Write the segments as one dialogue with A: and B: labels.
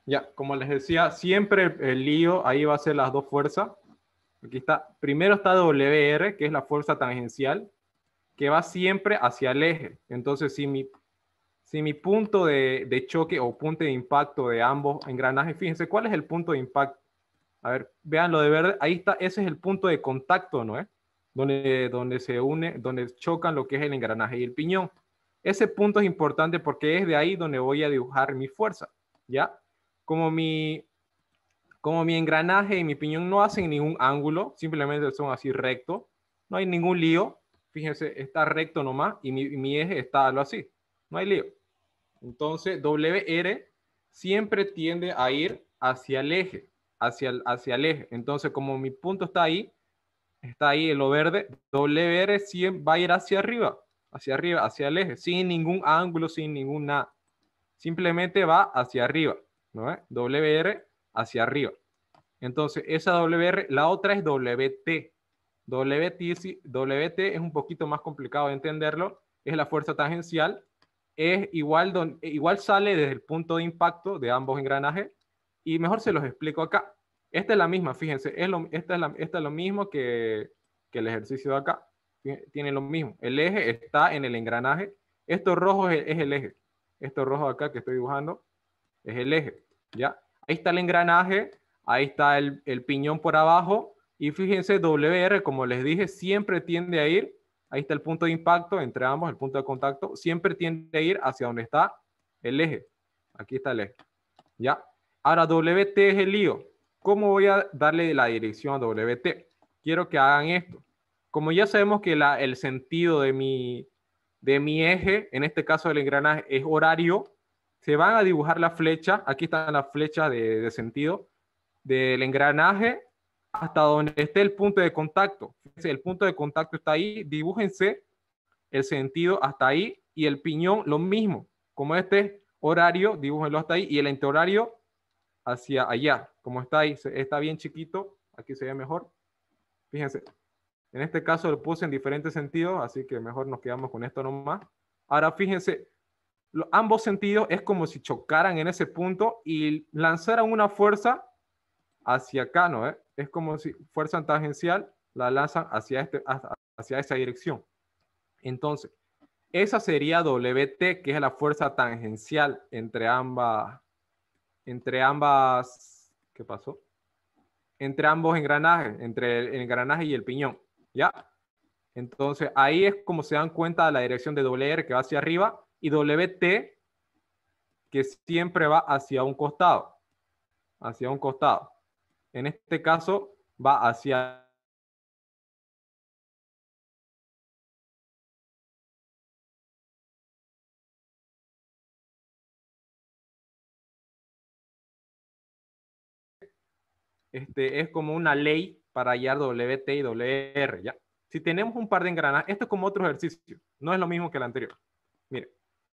A: Ya, como les decía, siempre el lío ahí va a ser las dos fuerzas. Aquí está. Primero está WR, que es la fuerza tangencial, que va siempre hacia el eje. Entonces, si mi punto de choque o punto de impacto de ambos engranajes, fíjense, ¿cuál es el punto de impacto? A ver, vean lo de verde, ahí está, ese es el punto de contacto, ¿no es? Donde se une, donde chocan lo que es el engranaje y el piñón. Ese punto es importante porque es de ahí donde voy a dibujar mi fuerza, ¿ya? Como mi, como mi engranaje y mi piñón no hacen ningún ángulo, simplemente son así rectos, no hay ningún lío, fíjense, está recto nomás y mi eje está algo así, no hay lío. Entonces, WR siempre tiende a ir hacia el eje, hacia el eje. Entonces, como mi punto está ahí en lo verde, WR siempre va a ir hacia arriba, hacia el eje, sin ningún ángulo, sin ningún nada. Simplemente va hacia arriba, ¿no es? WR hacia arriba. Entonces, esa WR, la otra es WT. WT es un poquito más complicado de entenderlo, es la fuerza tangencial, es igual sale desde el punto de impacto de ambos engranajes, y mejor se los explico acá. Esta es la misma, fíjense, esta es lo mismo que el ejercicio de acá, tiene lo mismo. El eje está en el engranaje, esto rojo es el eje, esto rojo acá que estoy dibujando es el eje, ¿ya? Ahí está el engranaje, ahí está el piñón por abajo, y fíjense, WR, como les dije, siempre tiende a ir, ahí está el punto de impacto entre ambos, el punto de contacto, siempre tiende a ir hacia donde está el eje. Aquí está el eje, ¿ya? Ahora, WT es el lío. ¿Cómo voy a darle la dirección a WT? Quiero que hagan esto. Como ya sabemos que el sentido de mi eje, en este caso del engranaje, es horario, se van a dibujar la flecha, aquí están las flechas de sentido, del engranaje hasta donde esté el punto de contacto. Fíjense, el punto de contacto está ahí, dibújense el sentido hasta ahí y el piñón lo mismo. Como este horario, dibújenlo hasta ahí y el antihorario hacia allá. Como está ahí, está bien chiquito, aquí se ve mejor. Fíjense, en este caso lo puse en diferentes sentidos, así que mejor nos quedamos con esto nomás. Ahora fíjense, ambos sentidos es como si chocaran en ese punto y lanzaran una fuerza hacia acá, ¿no? Es como si fuerza tangencial la lanzan hacia esa dirección. Entonces, esa sería WT, que es la fuerza tangencial entre ambas, ¿qué pasó? Entre ambos engranajes, entre el engranaje y el piñón, ¿ya? Entonces, ahí es como se dan cuenta de la dirección de WR que va hacia arriba y WT que siempre va hacia un costado, hacia un costado. En este caso va hacia es como una ley para hallar WT y WR, ¿ya? Si tenemos un par de engranajes, esto es como otro ejercicio, no es lo mismo que el anterior. Mire,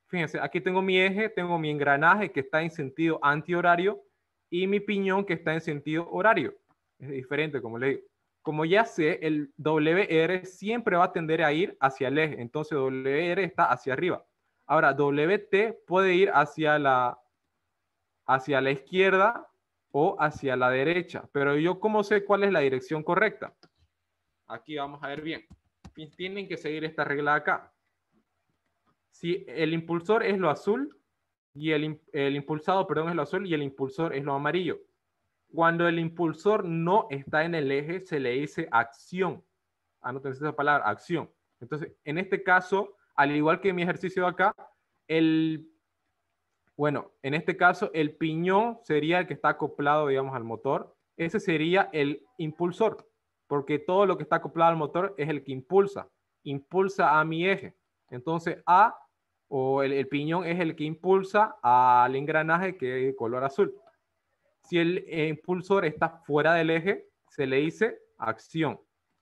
A: fíjense, aquí tengo mi eje, tengo mi engranaje que está en sentido antihorario y mi piñón que está en sentido horario. Es diferente, como le digo. Como ya sé, el WR siempre va a tender a ir hacia el eje, entonces WR está hacia arriba. Ahora, WT puede ir hacia la izquierda o hacia la derecha, pero yo cómo sé cuál es la dirección correcta. Aquí vamos a ver bien. Tienen que seguir esta regla acá. Si el impulsor es lo azul y el impulsado, perdón, es lo azul y el impulsor es lo amarillo. Cuando el impulsor no está en el eje, se le dice acción. Anótense esa palabra, acción. Entonces, en este caso, al igual que mi ejercicio de acá, en este caso, el piñón sería el que está acoplado, digamos, al motor. Ese sería el impulsor, porque todo lo que está acoplado al motor es el que impulsa a mi eje. Entonces, el piñón es el que impulsa al engranaje que es de color azul. Si el impulsor está fuera del eje, se le dice acción.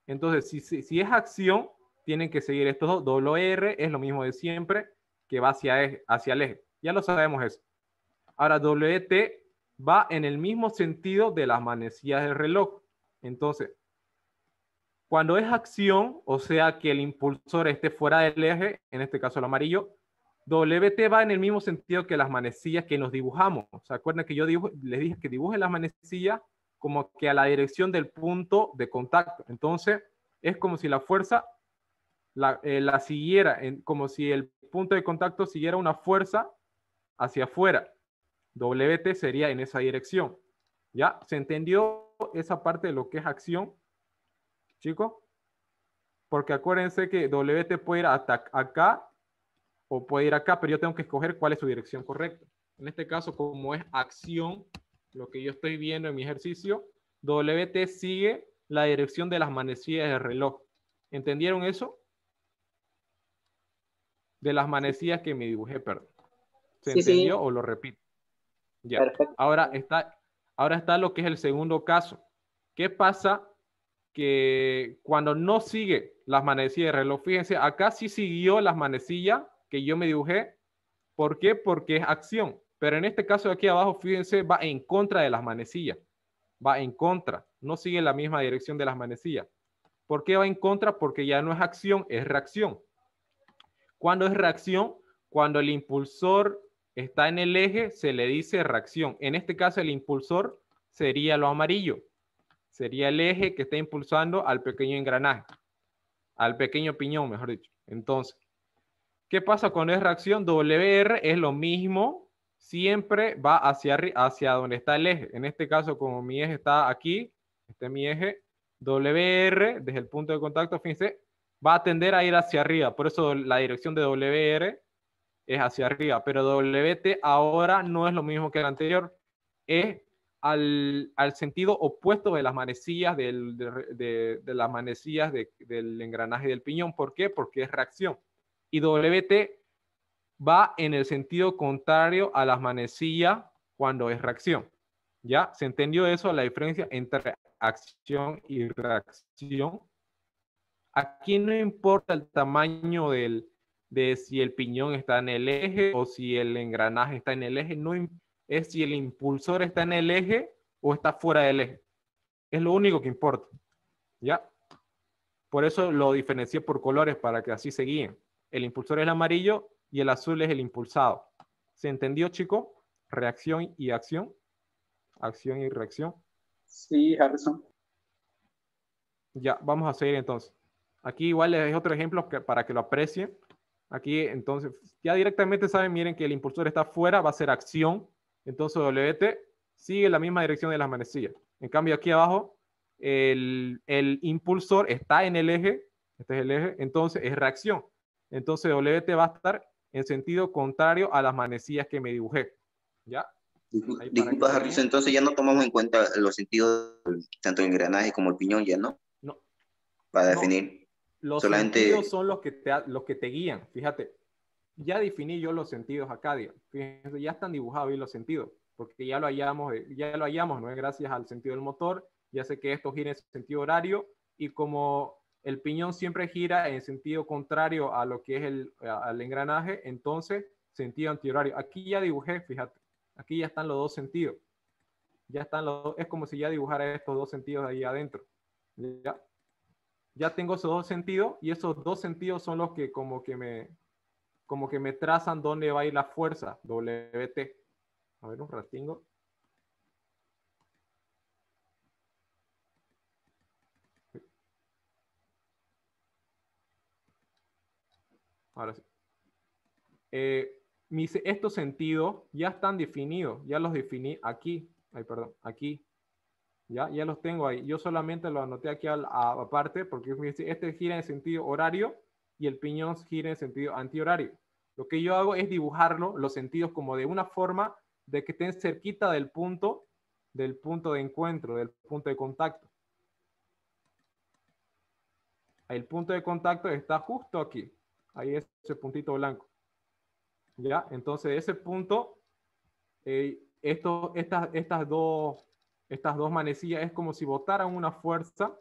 A: Entonces, si es acción, tienen que seguir estos dos. WR es lo mismo de siempre, que va hacia el eje. Ya lo sabemos eso. Ahora, WT va en el mismo sentido de las manecillas del reloj. Entonces, cuando es acción, o sea que el impulsor esté fuera del eje, en este caso el amarillo, WT va en el mismo sentido que las manecillas que nos dibujamos. ¿Se acuerdan que yo les dije que dibujen las manecillas como que a la dirección del punto de contacto? Entonces, es como si la fuerza la siguiera, como si el punto de contacto siguiera una fuerza hacia afuera. WT sería en esa dirección. ¿Ya? ¿Se entendió esa parte de lo que es acción, chicos? Porque acuérdense que WT puede ir hasta acá o puede ir acá, pero yo tengo que escoger cuál es su dirección correcta. En este caso, como es acción, lo que yo estoy viendo en mi ejercicio, WT sigue la dirección de las manecillas del reloj. ¿Entendieron eso? De las manecillas que me dibujé, perdón. ¿Se
B: Sí, sí,
A: entendió o lo repito? Ya.
B: perfecto.
A: Ahora está lo que es el segundo caso. ¿Qué pasa? Que cuando no sigue las manecillas de reloj, fíjense, acá sí siguió las manecillas que yo me dibujé. ¿Por qué? Porque es acción. Pero en este caso de aquí abajo, fíjense, va en contra de las manecillas. Va en contra. No sigue la misma dirección de las manecillas. ¿Por qué va en contra? Porque ya no es acción, es reacción. ¿Cuándo es reacción? Cuando el impulsor está en el eje, se le dice reacción. En este caso, el impulsor sería lo amarillo. Sería el eje que está impulsando al pequeño engranaje, al pequeño piñón, mejor dicho. Entonces, ¿qué pasa cuando es reacción? WR es lo mismo, siempre va hacia donde está el eje. En este caso, como mi eje está aquí, este es mi eje, WR, desde el punto de contacto, fíjense, va a tender a ir hacia arriba. Por eso la dirección de WR es hacia arriba. Pero WT ahora no es lo mismo que el anterior. Es al sentido opuesto de las manecillas, de las manecillas del engranaje del piñón. ¿Por qué? Porque es reacción. Y WT va en el sentido contrario a las manecillas cuando es reacción. ¿Ya? ¿Se entendió eso? La diferencia entre acción y reacción. Aquí no importa el tamaño de si el piñón está en el eje o si el engranaje está en el eje, no es si el impulsor está en el eje o está fuera del eje. Es lo único que importa. ¿Ya? Por eso lo diferencié por colores para que así se guíen. El impulsor es el amarillo y el azul es el impulsado. ¿Se entendió, chico? Reacción y acción. Acción y reacción.
B: Sí, Harrison.
A: Ya, vamos a seguir entonces. Aquí igual les dejo otro ejemplo para que lo aprecien. Aquí entonces ya directamente saben, miren que el impulsor está fuera, va a ser acción. Entonces WT sigue la misma dirección de las manecillas. En cambio aquí abajo el impulsor está en el eje, este es el eje, entonces es reacción. Entonces WT va a estar en sentido contrario a las manecillas que me dibujé. ¿Ya? Ahí para que
B: Disculpa,
A: se
B: Harrison,
A: guíen.
B: entonces ya no tomamos en cuenta los sentidos, tanto el engranaje como el piñón, ya no,
A: No,
B: para
A: no,
B: definir.
A: los sentidos
B: Solamente,
A: son los que te guían. Fíjate, ya definí yo los sentidos acá, digamos. Fíjense, ya están dibujados ahí los sentidos, porque ya lo hallamos, ¿no? Gracias al sentido del motor, ya sé que esto gira en sentido horario y como el piñón siempre gira en sentido contrario a lo que es al engranaje, entonces sentido antihorario. Aquí ya dibujé, fíjate, aquí ya están los dos sentidos. Ya están es como si ya dibujara estos dos sentidos ahí adentro. ¿Ya? Ya tengo esos dos sentidos y esos dos sentidos son los que como que me trazan dónde va a ir la fuerza, WT. A ver un ratingo. Ahora sí. Estos sentidos ya están definidos, ya los definí aquí. Ay, perdón, aquí. Ya los tengo ahí. Yo solamente lo anoté aquí aparte porque este gira en sentido horario y el piñón gira en sentido antihorario. Lo que yo hago es dibujarlo, los sentidos como de una forma de que estén cerquita del punto de encuentro, del punto de contacto. El punto de contacto está justo aquí. Ahí es ese puntito blanco. ¿Ya? Entonces, ese punto, estas dos manecillas es como si botaran una fuerza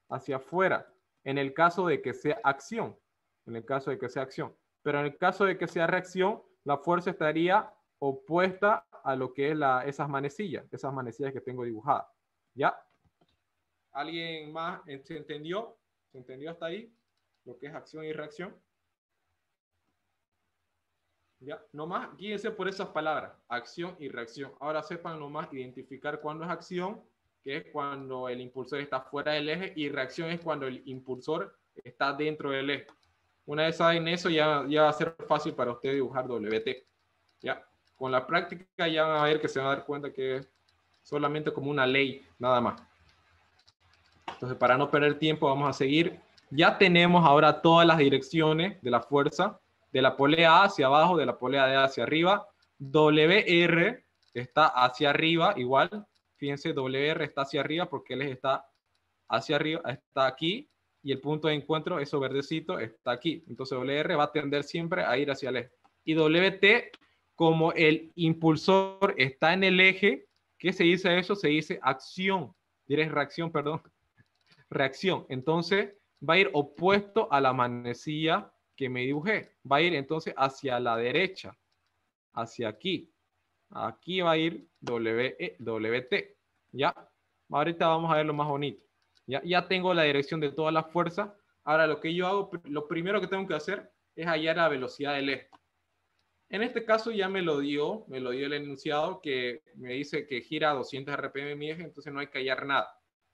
A: hacia afuera, en el caso de que sea acción. En el caso de que sea acción. Pero en el caso de que sea reacción, la fuerza estaría opuesta a lo que es esas manecillas que tengo dibujadas. ¿Ya? ¿Alguien más se entendió? ¿Se entendió hasta ahí? Lo que es acción y reacción. Ya, nomás guíense por esas palabras, acción y reacción. Ahora sepan nomás identificar cuándo es acción, que es cuando el impulsor está fuera del eje, y reacción es cuando el impulsor está dentro del eje. Una vez saben eso, ya va a ser fácil para ustedes dibujar WT. ¿Ya? Con la práctica ya van a ver que se van a dar cuenta que es solamente como una ley, nada más. Entonces, para no perder tiempo, vamos a seguir. Ya tenemos ahora todas las direcciones de la fuerza, de la polea A hacia abajo, de la polea D hacia arriba. WR está hacia arriba, igual. Fíjense, WR está hacia arriba porque él está hacia arriba, está aquí. Y el punto de encuentro, eso verdecito, está aquí. Entonces, WR va a tender siempre a ir hacia el eje. Y WT, como el impulsor está en el eje, ¿qué se dice eso? Se dice acción. Diré reacción, perdón, reacción. Entonces va a ir opuesto a la manecilla que me dibujé. Va a ir entonces hacia la derecha, hacia aquí. Aquí va a ir WT. ¿Ya? Ahorita vamos a ver lo más bonito. Ya tengo la dirección de todas las fuerzas. Ahora lo que yo hago, lo primero que tengo que hacer es hallar la velocidad del eje. En este caso ya me lo dio el enunciado que me dice que gira a 200 RPM mi eje, entonces no hay que hallar nada.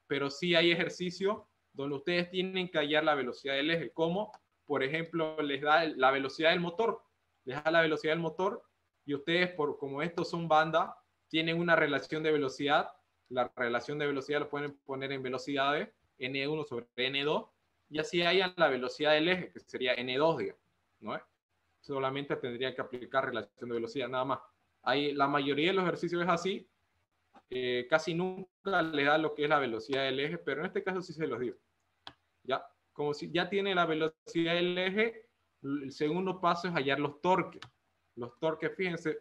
A: Pero sí hay ejercicios donde ustedes tienen que hallar la velocidad del eje, como por ejemplo les da la velocidad del motor, les da la velocidad del motor y ustedes, como estos son bandas, tienen una relación de velocidad, la relación de velocidad lo pueden poner en velocidades, N1 sobre N2, y así hayan la velocidad del eje, que sería N2, digamos, ¿no? Solamente tendría que aplicar relación de velocidad, nada más. La mayoría de los ejercicios es así, casi nunca le da lo que es la velocidad del eje, pero en este caso sí se los digo. ¿Ya? Como si ya tiene la velocidad del eje, el segundo paso es hallar los torques. Los torques, fíjense,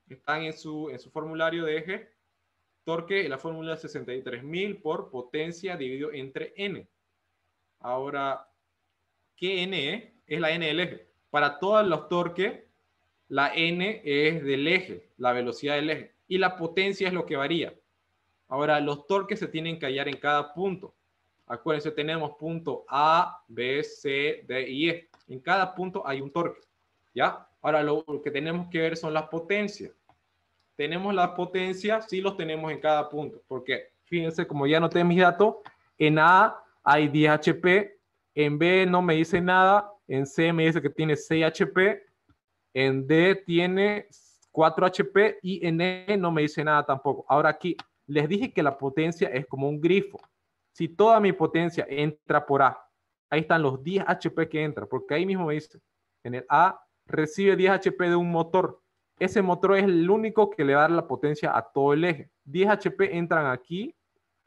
A: están en su formulario de eje. Torque, la fórmula es 63.000 por potencia dividido entre n. Ahora, ¿qué n es? Es la n del eje. Para todos los torques, la n es del eje, la velocidad del eje, y la potencia es lo que varía. Ahora, los torques se tienen que hallar en cada punto. Acuérdense, tenemos punto A, B, C, D y E. En cada punto hay un torque. ¿Ya? Ahora, lo que tenemos que ver son las potencias. Tenemos las potencias, sí los tenemos en cada punto, porque fíjense, como ya noté mis datos, en A hay 10 HP, en B no me dice nada, en C me dice que tiene 6 HP, en D tiene 4 HP y en E no me dice nada tampoco. Ahora aquí les dije que la potencia es como un grifo. Si toda mi potencia entra por A, ahí están los 10 HP que entra, porque ahí mismo me dice, en el A recibe 10 HP de un motor. Ese motor es el único que le va a dar la potencia a todo el eje. 10 HP entran aquí,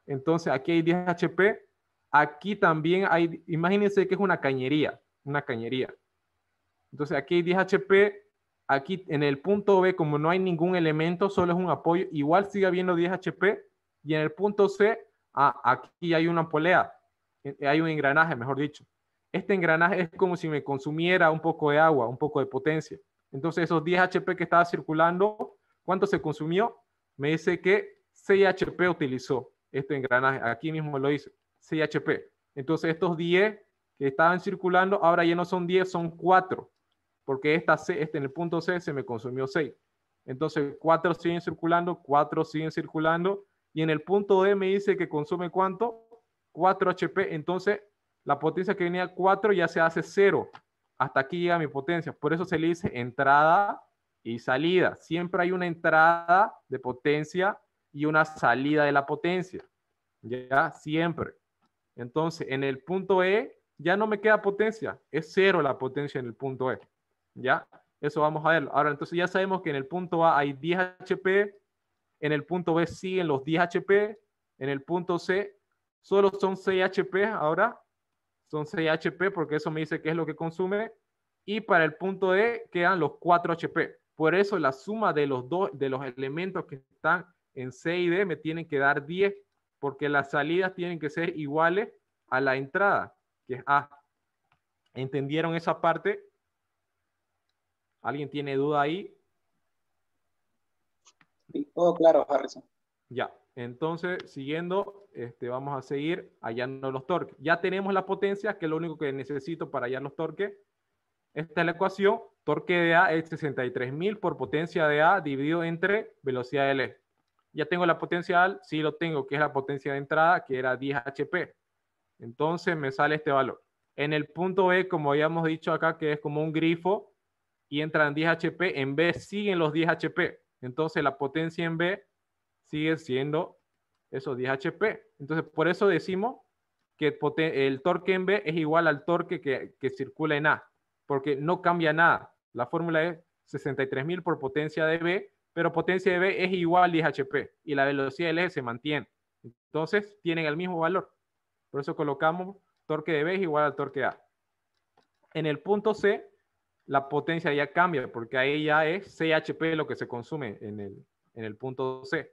A: entonces aquí hay 10 HP. Aquí también hay, imagínense que es una cañería. Entonces aquí hay 10 HP, aquí en el punto B, como no hay ningún elemento, solo es un apoyo, igual sigue habiendo 10 HP, y en el punto C, aquí hay una polea, hay un engranaje, mejor dicho. Este engranaje es como si me consumiera un poco de agua, un poco de potencia. Entonces esos 10 HP que estaba circulando, ¿cuánto se consumió? Me dice que 6 HP utilizó este engranaje, aquí mismo lo dice, 6 HP. Entonces estos 10 que estaban circulando, ahora ya no son 10, son 4 porque en el punto C se me consumió 6. Entonces 4 siguen circulando, 4 siguen circulando, y en el punto D me dice que consume ¿cuánto? 4 HP, entonces la potencia que venía 4 ya se hace 0. Hasta aquí llega mi potencia. Por eso se le dice entrada y salida. Siempre hay una entrada de potencia y una salida de la potencia. Ya, siempre. Entonces, en el punto E ya no me queda potencia. Es 0 la potencia en el punto E. ¿Ya? Eso vamos a verlo. Ahora, entonces ya sabemos que en el punto A hay 10 HP, en el punto B siguen los 10 HP, en el punto C solo son 6 HP ahora, son 6 HP porque eso me dice qué es lo que consume, y para el punto D quedan los 4 HP. Por eso la suma de los elementos que están en C y D me tienen que dar 10, porque las salidas tienen que ser iguales a la entrada, que es A. ¿Entendieron esa parte? ¿Alguien tiene duda ahí?
C: Sí, todo claro, Harrison.
A: Ya, entonces siguiendo, vamos a seguir hallando los torques. Ya tenemos la potencia, que es lo único que necesito para hallar los torques. Esta es la ecuación. Torque de A es 63.000 por potencia de A dividido entre velocidad del eje. Ya tengo la potencial, sí lo tengo, que es la potencia de entrada, que era 10 HP. Entonces me sale este valor. En el punto B, como habíamos dicho acá, que es como un grifo, y entran 10 HP, en B siguen los 10 HP. Entonces la potencia en B sigue siendo esos 10 HP. Entonces por eso decimos que el torque en B es igual al torque que circula en A, porque no cambia nada. La fórmula es 63.000 por potencia de B, pero potencia de B es igual a 10 HP y la velocidad del eje se mantiene. Entonces tienen el mismo valor. Por eso colocamos torque de B es igual al torque de A. En el punto C, la potencia ya cambia, porque ahí ya es 6 HP lo que se consume en el punto C.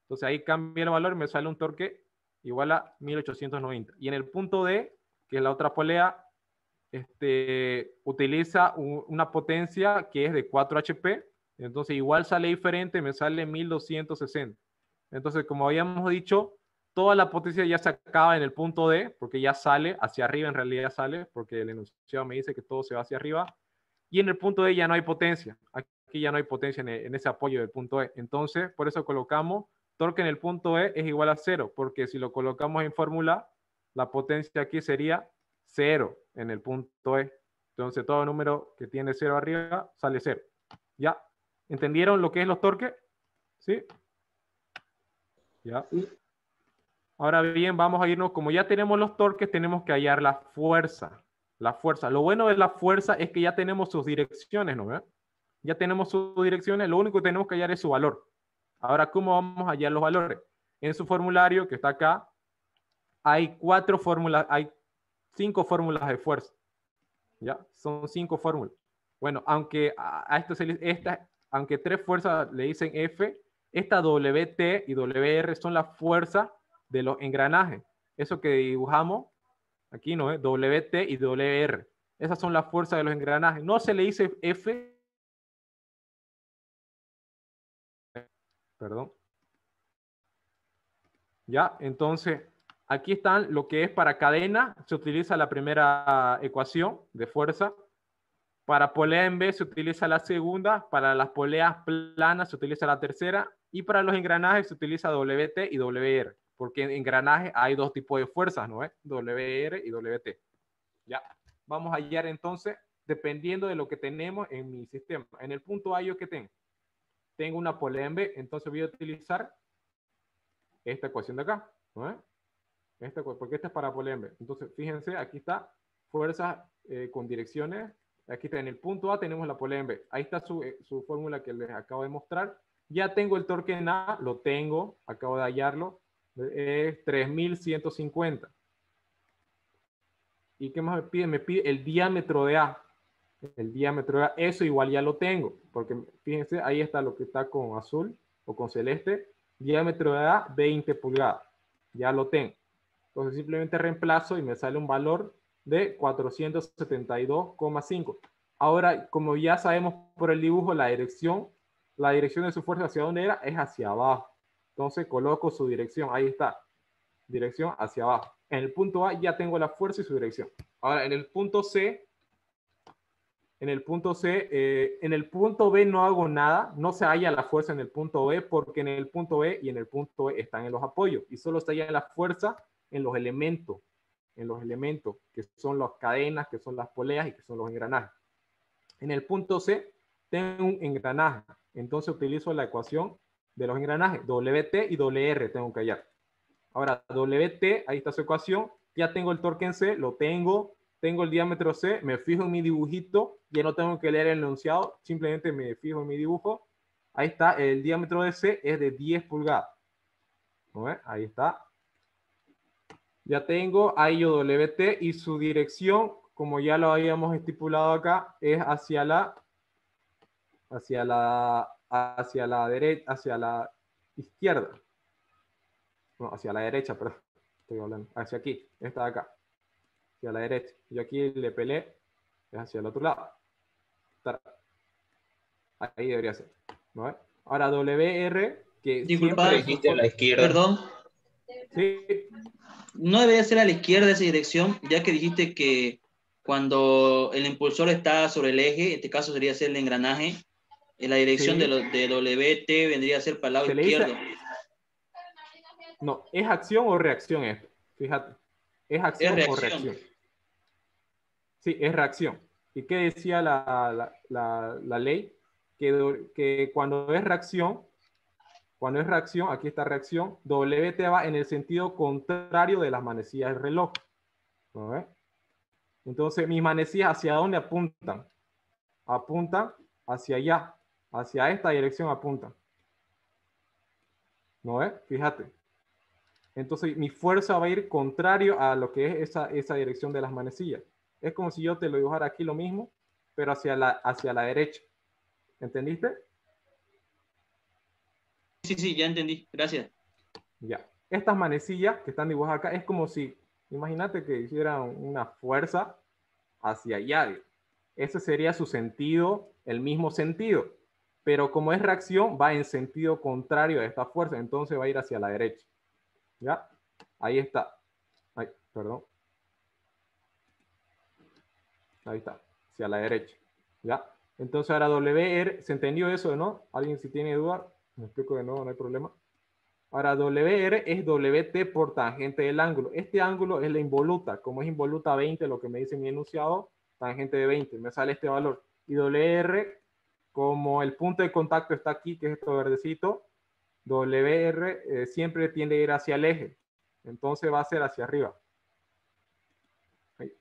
A: Entonces ahí cambia el valor y me sale un torque igual a 1890. Y en el punto D, que es la otra polea, utiliza una potencia que es de 4 HP. Entonces igual sale diferente, me sale 1260. Entonces, como habíamos dicho, toda la potencia ya se acaba en el punto D, porque ya sale hacia arriba, en realidad sale, porque el enunciado me dice que todo se va hacia arriba. Y en el punto D ya no hay potencia. Aquí ya no hay potencia en ese apoyo del punto E. Entonces, por eso colocamos torque en el punto E es igual a 0, porque si lo colocamos en fórmula, la potencia aquí sería 0 en el punto E. Entonces, todo número que tiene 0 arriba sale 0. ¿Ya? ¿Entendieron lo que es los torques? ¿Sí? ¿Ya? Ahora bien, vamos a irnos, como ya tenemos los torques, tenemos que hallar la fuerza. La fuerza. Lo bueno de la fuerza es que ya tenemos sus direcciones, ¿no? Ya tenemos sus direcciones, lo único que tenemos que hallar es su valor. Ahora, ¿cómo vamos a hallar los valores? En su formulario, que está acá, hay 4 fórmulas, hay 5 fórmulas de fuerza. ¿Ya? Son 5 fórmulas. Bueno, aunque a esto aunque 3 fuerzas le dicen F, esta WT y WR son las fuerzas de los engranajes. Eso que dibujamos aquí, ¿no? WT y WR. Esas son las fuerzas de los engranajes. No se le dice F. Perdón. Ya, entonces, aquí están lo que es para cadena. Se utiliza la primera ecuación de fuerza. Para polea en B se utiliza la segunda. Para las poleas planas se utiliza la tercera. Y para los engranajes se utiliza WT y WR. Porque en engranajes hay 2 tipos de fuerzas, ¿no? WR y WT. Ya, vamos a hallar entonces, dependiendo de lo que tenemos en mi sistema. En el punto A, ¿yo qué tengo? Tengo una polea en B, entonces voy a utilizar esta ecuación de acá, ¿no? Porque esta es para polea en B. Entonces, fíjense, aquí está fuerzas con direcciones. Aquí está, en el punto A tenemos la polea en B. Ahí está su fórmula que les acabo de mostrar. Ya tengo el torque en A, lo tengo, acabo de hallarlo. Es 3150. ¿Y qué más me pide? Me pide el diámetro de A. El diámetro de A, eso igual ya lo tengo, porque fíjense, ahí está lo que está con azul o con celeste. Diámetro de A, 20 pulgadas. Ya lo tengo. Entonces simplemente reemplazo y me sale un valor de 472,5. Ahora, como ya sabemos por el dibujo, la dirección de su fuerza hacia dónde era, es hacia abajo. Entonces coloco su dirección, ahí está. Dirección hacia abajo. En el punto A ya tengo la fuerza y su dirección. Ahora, en el punto C, en el punto B no hago nada, no se halla la fuerza en el punto B, porque en el punto B y en el punto E están en los apoyos, y solo se halla la fuerza en los elementos, que son las cadenas, que son las poleas y que son los engranajes. En el punto C tengo un engranaje, entonces utilizo la ecuación de los engranajes, WT y WR tengo que hallar. Ahora, WT, ahí está su ecuación, ya tengo el torque en C, lo tengo el diámetro C, me fijo en mi dibujito, ya no tengo que leer el enunciado, simplemente me fijo en mi dibujo. Ahí está, el diámetro de C es de 10 pulgadas. ¿No ves? Ahí está. Ya tengo ahí yo WT y su dirección, como ya lo habíamos estipulado acá, es hacia la derecha, hacia la izquierda. No, hacia la derecha, perdón. Estoy hablando. Hacia aquí, esta de acá. Hacia la derecha. Yo aquí le peleé, es hacia el otro lado. Ahí debería ser. ¿No? Ahora WR, que
D: disculpa,
C: siempre dijiste a la izquierda.
D: Perdón.
A: Sí.
D: No debería ser a la izquierda esa dirección, ya que dijiste que cuando el impulsor está sobre el eje, en este caso sería ser el engranaje, en la dirección
A: Sí.
D: de WT vendría a ser para el lado
A: Se le dice,
D: izquierdo.
A: no, ¿es acción o reacción esto? Fíjate, ¿es
D: Es
A: acción o
D: reacción.
A: reacción? Sí, es reacción. ¿Y qué decía la ley? Que cuando es reacción, aquí está reacción, WT va en el sentido contrario de las manecillas del reloj. ¿No ves? Entonces, mis manecillas, ¿hacia dónde apuntan? Apuntan hacia allá, hacia esta dirección apuntan. ¿No ves? Fíjate. Entonces, mi fuerza va a ir contrario a lo que es esa dirección de las manecillas. Es como si yo te lo dibujara aquí lo mismo, pero hacia la derecha. ¿Entendiste?
D: Sí, sí, ya entendí. Gracias.
A: Ya. Estas manecillas que están dibujadas acá es como si, imagínate que hicieran una fuerza hacia allá. Ese sería su sentido, el mismo sentido. Pero como es reacción, va en sentido contrario a esta fuerza, entonces va a ir hacia la derecha. ¿Ya? Ahí está. Ay, perdón. Ahí está, hacia la derecha. ¿Ya? Entonces ahora WR, ¿se entendió eso, no? ¿Alguien si tiene duda? Me explico de nuevo, no hay problema. Ahora WR es WT por tangente del ángulo. Este ángulo es la involuta. Como es involuta 20, lo que me dice mi enunciado, tangente de 20, me sale este valor. Y WR, como el punto de contacto está aquí, que es esto verdecito, WR siempre tiende a ir hacia el eje. Entonces va a ser hacia arriba. Ahí.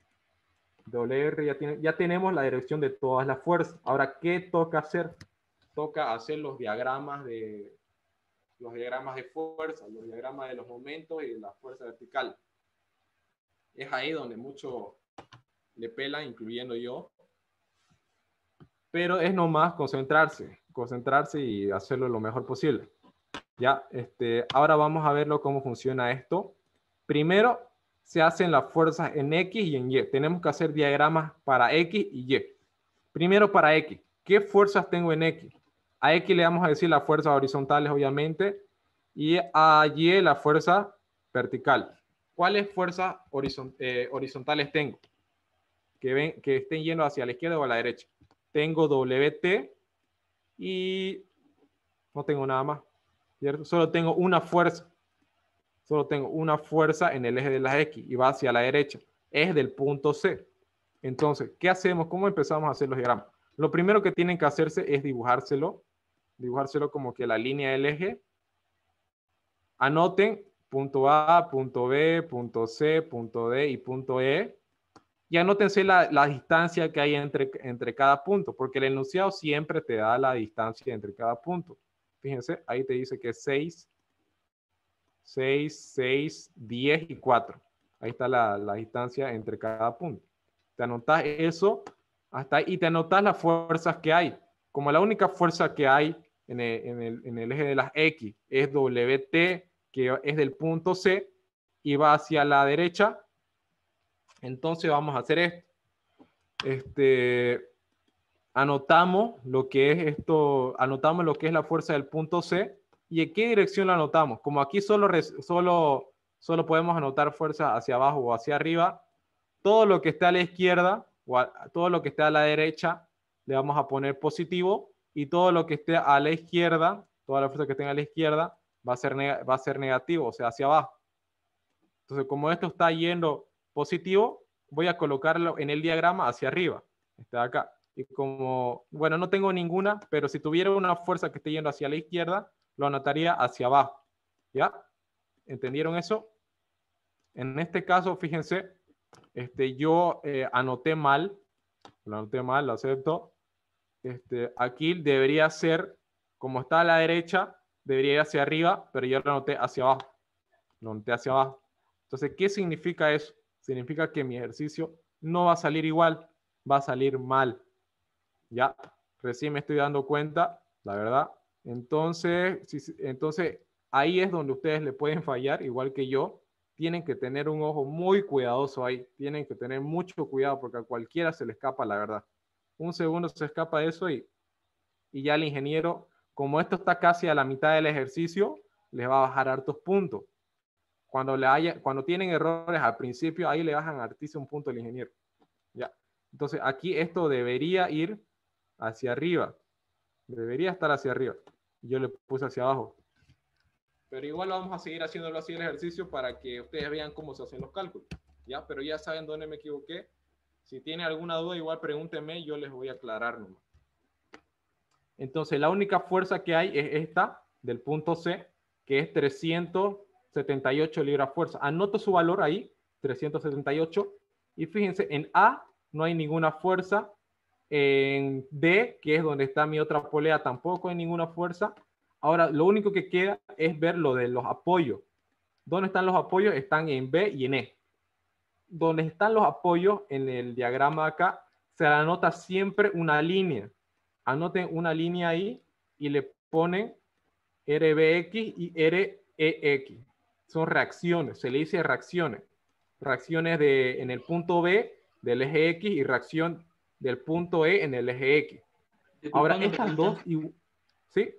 A: WR ya tenemos la dirección de todas las fuerzas. Ahora, ¿qué toca hacer? Toca hacer los diagramas de fuerza, los diagramas de los momentos y de la fuerza vertical. Es ahí donde muchos le pelan, incluyendo yo. Pero es nomás concentrarse y hacerlo lo mejor posible. Ya, ahora vamos a verlo cómo funciona esto. Primero, se hacen las fuerzas en X y en Y. Tenemos que hacer diagramas para X y Y. Primero para X. ¿Qué fuerzas tengo en X? A X le vamos a decir las fuerzas horizontales, obviamente, y a Y la fuerza vertical. ¿Cuáles fuerzas horizontales tengo? Que estén yendo hacia la izquierda o a la derecha. Tengo WT y no tengo nada más, ¿cierto? Solo tengo una fuerza. Solo tengo una fuerza en el eje de las X y va hacia la derecha. Es del punto C. Entonces, ¿qué hacemos? ¿Cómo empezamos a hacer los diagramas? Lo primero que tienen que hacerse es dibujárselo como que la línea del eje. Anoten punto A, punto B, punto C, punto D y punto E. Y anótense la distancia que hay entre cada punto, porque el enunciado siempre te da la distancia entre cada punto. Fíjense, ahí te dice que es 6, 10 y 4. Ahí está la distancia entre cada punto. Te anotas eso hasta ahí y te anotas las fuerzas que hay. Como la única fuerza que hay en el eje de las X es WT, que es del punto C y va hacia la derecha, entonces vamos a hacer esto. Anotamos lo que es esto, anotamos lo que es la fuerza del punto C y en qué dirección la anotamos. Como aquí solo podemos anotar fuerza hacia abajo o hacia arriba, todo lo que esté a la izquierda o todo lo que esté a la derecha le vamos a poner positivo y todo lo que esté a la izquierda, toda la fuerza que tenga a la izquierda va a ser negativo, o sea, hacia abajo. Entonces, como esto está yendo positivo, voy a colocarlo en el diagrama hacia arriba. Está acá. Y como, bueno, no tengo ninguna, pero si tuviera una fuerza que esté yendo hacia la izquierda, lo anotaría hacia abajo. ¿Ya? ¿Entendieron eso? En este caso, fíjense, yo anoté mal, lo acepto. Aquí debería ser, como está a la derecha, debería ir hacia arriba, pero yo lo anoté hacia abajo. Lo anoté hacia abajo. Entonces, ¿qué significa eso? Significa que mi ejercicio no va a salir igual, va a salir mal. Ya, recién me estoy dando cuenta, la verdad. Entonces, ahí es donde ustedes le pueden fallar, igual que yo. Tienen que tener un ojo muy cuidadoso ahí. Tienen que tener mucho cuidado porque a cualquiera se le escapa, la verdad. Un segundo se escapa de eso y ya el ingeniero, como esto está casi a la mitad del ejercicio, les va a bajar hartos puntos. Cuando tienen errores al principio, ahí le bajan hartísimo un punto al ingeniero. Ya. Entonces aquí esto debería ir hacia arriba. Debería estar hacia arriba. Yo le puse hacia abajo. Pero igual vamos a seguir haciéndolo así el ejercicio para que ustedes vean cómo se hacen los cálculos. ¿Ya? Pero ya saben dónde me equivoqué. Si tienen alguna duda, igual pregúntenme, yo les voy a aclarar nomás. Entonces, la única fuerza que hay es esta, del punto C, que es 378 libras fuerza. Anoto su valor ahí, 378. Y fíjense, en A no hay ninguna fuerza. En D, que es donde está mi otra polea, tampoco hay ninguna fuerza. Ahora, lo único que queda es ver lo de los apoyos. ¿Dónde están los apoyos? Están en B y en E. Donde están los apoyos, en el diagrama acá, se le anota siempre una línea. Anoten una línea ahí y le ponen RBX y REX. Son reacciones, se le dice reacciones. Reacciones en el punto B del eje X y reacción del punto E en el eje X. Ahora, estas dos, ¿sí?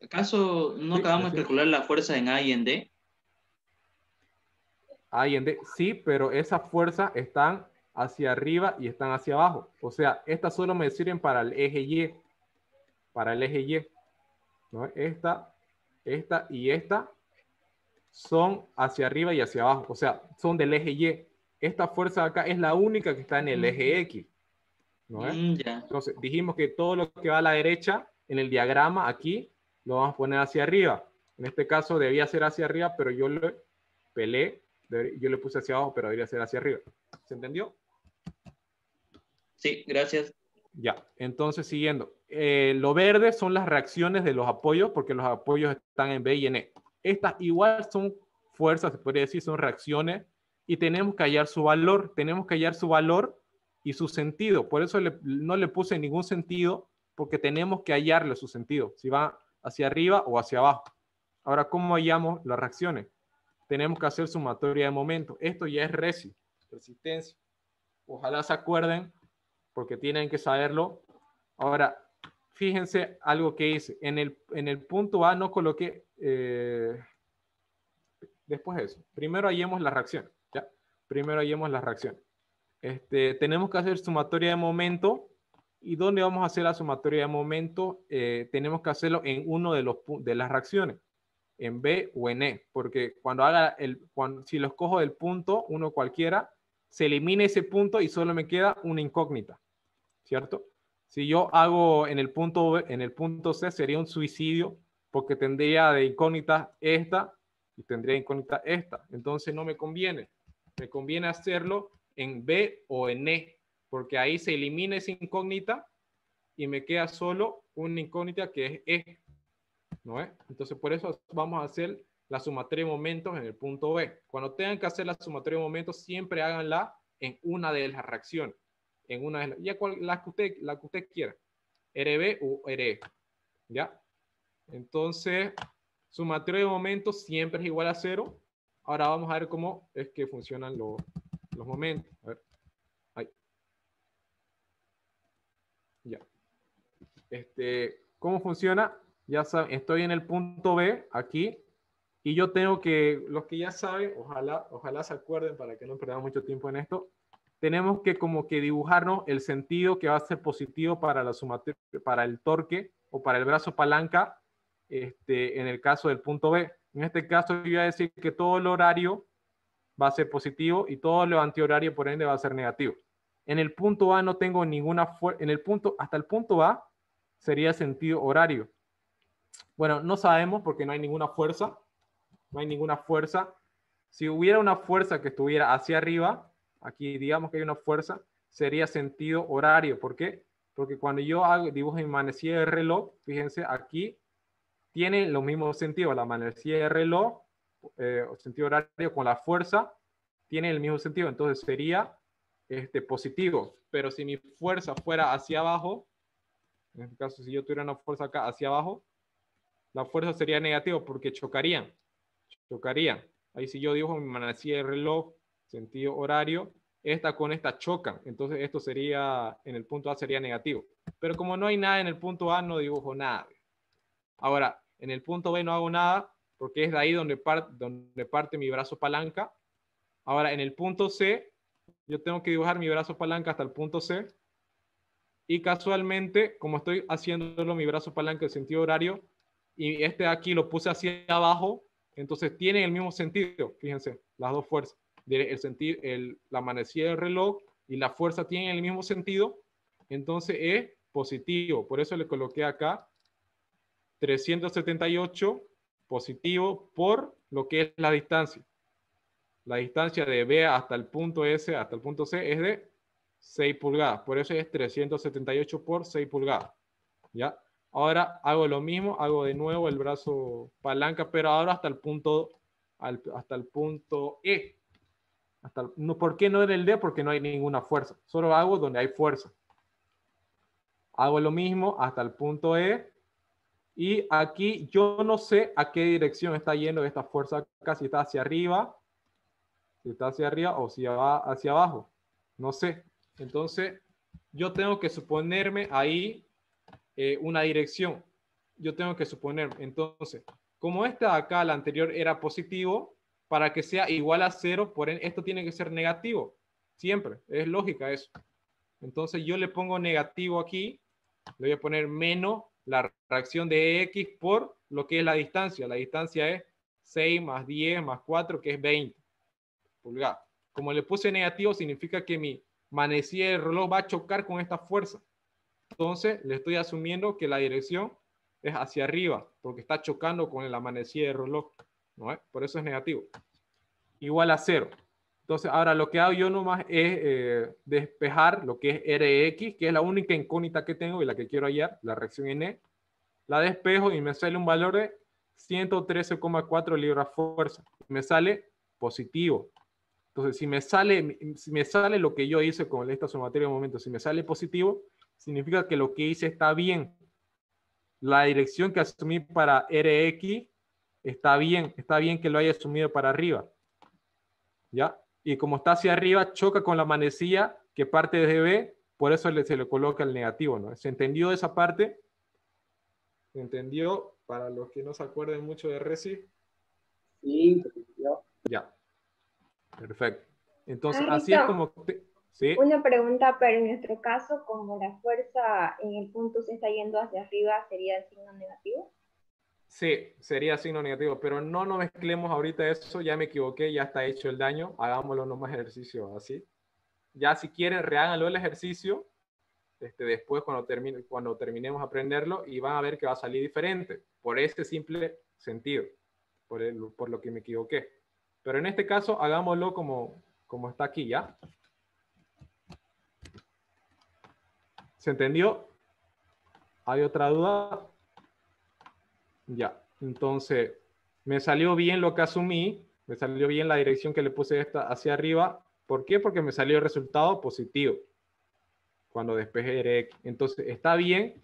D: ¿Acaso no
A: Sí,
D: acabamos de calcular la fuerza en A y en D?
A: A y en D, sí, pero esas fuerzas están hacia arriba y están hacia abajo. O sea, estas solo me sirven para el eje Y. Para el eje Y. ¿No? Esta y esta son hacia arriba y hacia abajo. O sea, son del eje Y. Esta fuerza acá es la única que está en el eje X. ¿No?
D: Ya.
A: Entonces, dijimos que todo lo que va a la derecha en el diagrama aquí lo vamos a poner hacia arriba. En este caso debía ser hacia arriba, pero yo le pelé, yo le puse hacia abajo, pero debería ser hacia arriba. ¿Se entendió?
D: Sí, gracias.
A: Ya, entonces siguiendo. Lo verde son las reacciones de los apoyos, porque los apoyos están en B y en E. Estas igual son fuerzas, se podría decir, son reacciones, y tenemos que hallar su valor. Tenemos que hallar su valor y su sentido. Por eso no le puse ningún sentido, porque tenemos que hallarle su sentido, si va hacia arriba o hacia abajo. Ahora, ¿cómo hallamos las reacciones? Tenemos que hacer sumatoria de momentos. Esto ya es resistencia. Ojalá se acuerden, porque tienen que saberlo. Ahora, fíjense algo que hice. En el punto A no coloqué... después de eso. Primero hallemos la reacción. ¿Ya? Primero hallemos la reacción. Tenemos que hacer sumatoria de momento. ¿Y dónde vamos a hacer la sumatoria de momento? Tenemos que hacerlo en uno de las reacciones. En B o en E. Porque si lo escojo del punto, uno cualquiera, se elimina ese punto y solo me queda una incógnita. ¿Cierto? Si yo hago en el punto C, sería un suicidio porque tendría de incógnita esta y tendría de incógnita esta. Entonces no me conviene. Me conviene hacerlo en B o en E, porque ahí se elimina esa incógnita y me queda solo una incógnita que es E. ¿No es? Entonces por eso vamos a hacer la sumatoria de momentos en el punto B. Cuando tengan que hacer la sumatoria de momentos, siempre háganla en una de las reacciones. En una de la que usted quiera. RB o RE. ¿Ya? Entonces, sumatoria de momentos siempre es igual a 0. Ahora vamos a ver cómo es que funcionan los momentos. A ver. Ahí. Ya. ¿Cómo funciona? Ya saben, estoy en el punto B aquí y yo tengo que, los que ya saben, ojalá se acuerden para que no perdamos mucho tiempo en esto, tenemos que como que dibujarnos el sentido que va a ser positivo para la sumatoria, para el torque o para el brazo palanca, en el caso del punto B. En este caso yo voy a decir que todo el horario va a ser positivo y todo lo antihorario por ende va a ser negativo. En el punto A no tengo ninguna fuerza, hasta el punto A sería sentido horario. Bueno, no sabemos porque no hay ninguna fuerza, no hay ninguna fuerza. Si hubiera una fuerza que estuviera hacia arriba, aquí digamos que hay una fuerza, sería sentido horario. ¿Por qué? Porque cuando yo dibujo mi manecilla de reloj, fíjense, aquí tiene los mismos sentidos. La manecilla de reloj, sentido horario con la fuerza, tiene el mismo sentido. Entonces sería positivo. Pero si mi fuerza fuera hacia abajo, en este caso si yo tuviera una fuerza acá hacia abajo, la fuerza sería negativa porque chocarían. Ahí si yo dibujo mi manecilla de reloj, sentido horario, esta con esta chocan. Entonces esto sería, en el punto A sería negativo. Pero como no hay nada en el punto A, no dibujo nada. Ahora, en el punto B no hago nada porque es de ahí donde parte mi brazo palanca. Ahora, en el punto C, yo tengo que dibujar mi brazo palanca hasta el punto C. Y casualmente, como estoy haciéndolo mi brazo palanca en sentido horario, y este de aquí lo puse hacia abajo, entonces tienen el mismo sentido, fíjense, las dos fuerzas. La manecilla del reloj y la fuerza tienen el mismo sentido, entonces es positivo. Por eso le coloqué acá 378 positivo por lo que es la distancia. La distancia de B hasta el punto S, hasta el punto C, es de 6 pulgadas. Por eso es 378 por 6 pulgadas. ¿Ya? Ahora hago lo mismo, hago de nuevo el brazo palanca, pero ahora hasta el punto, hasta el punto E. ¿Por qué no en el D? Porque no hay ninguna fuerza. Solo hago donde hay fuerza. Hago lo mismo hasta el punto E. Y aquí yo no sé a qué dirección está yendo esta fuerza acá, si está hacia arriba, o si va hacia abajo. No sé. Entonces, yo tengo que suponerme ahí una dirección. Yo tengo que suponer, entonces, como esta acá, la anterior, era positivo, para que sea igual a 0, por ende, esto tiene que ser negativo. Siempre. Es lógica eso. Entonces, yo le pongo negativo aquí. Le voy a poner menos la reacción de X por lo que es la distancia. La distancia es 6 más 10 más 4, que es 20 pulgadas. Como le puse negativo, significa que mi manecilla del reloj va a chocar con esta fuerza. Entonces, le estoy asumiendo que la dirección es hacia arriba, porque está chocando con la manecilla del reloj. ¿No? Por eso es negativo. Igual a 0. Entonces, ahora lo que hago yo nomás es despejar lo que es Rx, que es la única incógnita que tengo y la que quiero hallar, la reacción en E. La despejo y me sale un valor de 113,4 libras-fuerza. Me sale positivo. Entonces, si me sale lo que yo hice con esta sumatoria de momentos, si me sale positivo, significa que lo que hice está bien. La dirección que asumí para Rx está bien que lo haya asumido para arriba. ¿Ya? Y como está hacia arriba, choca con la manecilla que parte desde B, por eso se le coloca el negativo, ¿no? ¿Se entendió esa parte? ¿Se entendió? Para los que no se acuerden mucho de Reci.
C: Sí, yo.
A: Ya. Perfecto. Entonces,
E: Ah,
A: así es
E: Rito,
A: como... ¿Sí?
E: una pregunta, pero en nuestro caso, como la fuerza en el punto se está yendo hacia arriba, ¿sería el signo negativo?
A: Sí, sería signo negativo, pero no nos mezclemos ahorita eso, ya me equivoqué, ya está hecho el daño, hagámoslo nomás ejercicio así. Ya si quieren, reháganlo el ejercicio, después cuando terminemos de aprenderlo y van a ver que va a salir diferente, por ese simple sentido, por lo que me equivoqué. Pero en este caso, hagámoslo como está aquí, ¿ya? ¿Se entendió? ¿Hay otra duda? Ya, entonces me salió bien lo que asumí, me salió bien la dirección que le puse esta hacia arriba. ¿Por qué? Porque me salió el resultado positivo cuando despejé Rx. Entonces está bien,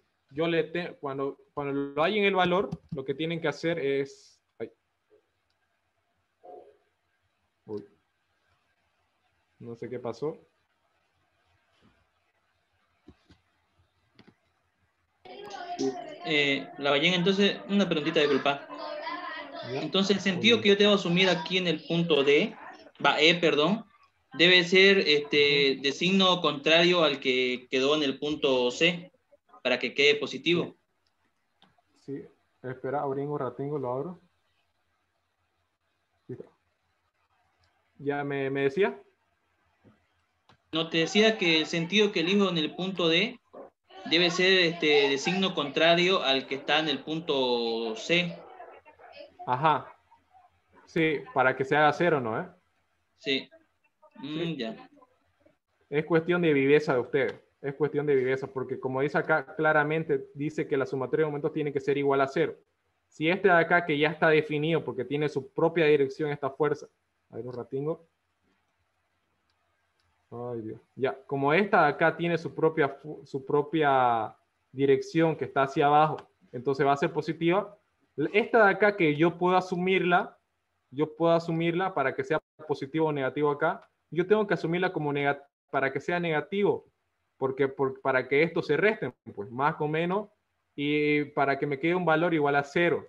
A: cuando lo hay en el valor, lo que tienen que hacer es... Ay. Uy. No sé qué pasó.
D: La ballena, entonces, una preguntita de culpa.
A: ¿Ya?
D: Entonces, el sentido que yo tengo que asumir aquí en el punto perdón, debe ser de signo contrario al que quedó en el punto C, para que quede positivo.
A: Sí, espera, abrí un ratingo, lo abro. ¿Ya me decía?
D: No, te decía que el sentido que elijo en el punto D debe ser de signo contrario al que está en el punto C.
A: Ajá. Sí, para que se haga 0, ¿no?
D: Sí.
A: Sí.
D: Ya.
A: Es cuestión de viveza de ustedes. Es cuestión de viveza, porque como dice acá claramente, dice que la sumatoria de momentos tiene que ser igual a 0. Si este de acá, que ya está definido, porque tiene su propia dirección esta fuerza. A ver un ratingo. Ay, Dios. Ya, como esta de acá tiene su propia dirección que está hacia abajo, entonces va a ser positiva. Esta de acá que yo puedo asumirla para que sea positivo o negativo acá, yo tengo que asumirla como para que sea negativo, para que esto se resten, pues más o menos, y para que me quede un valor igual a 0.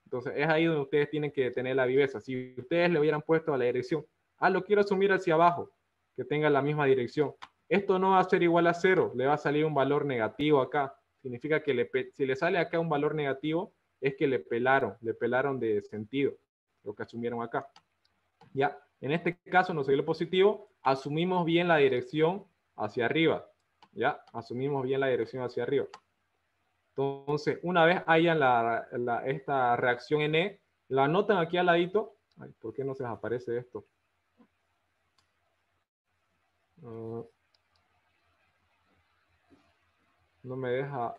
A: Entonces es ahí donde ustedes tienen que tener la viveza. Si ustedes le hubieran puesto a la dirección, lo quiero asumir hacia abajo, que tenga la misma dirección. Esto no va a ser igual a 0, le va a salir un valor negativo acá. Significa que si le sale acá un valor negativo, es que le pelaron de sentido, lo que asumieron acá. Ya, en este caso nos salió positivo, asumimos bien la dirección hacia arriba. Ya, asumimos bien la dirección hacia arriba. Entonces, una vez hayan esta reacción en E, la anotan aquí al ladito. Ay, ¿por qué no se les aparece esto? No me deja.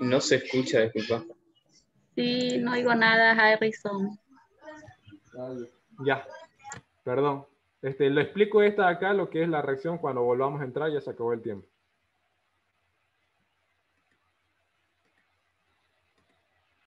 F: No se escucha, disculpa.
G: Sí, no oigo nada, Harrison.
A: Ya, perdón. Lo explico esta de acá, lo que es la reacción cuando volvamos a entrar, ya se acabó el tiempo.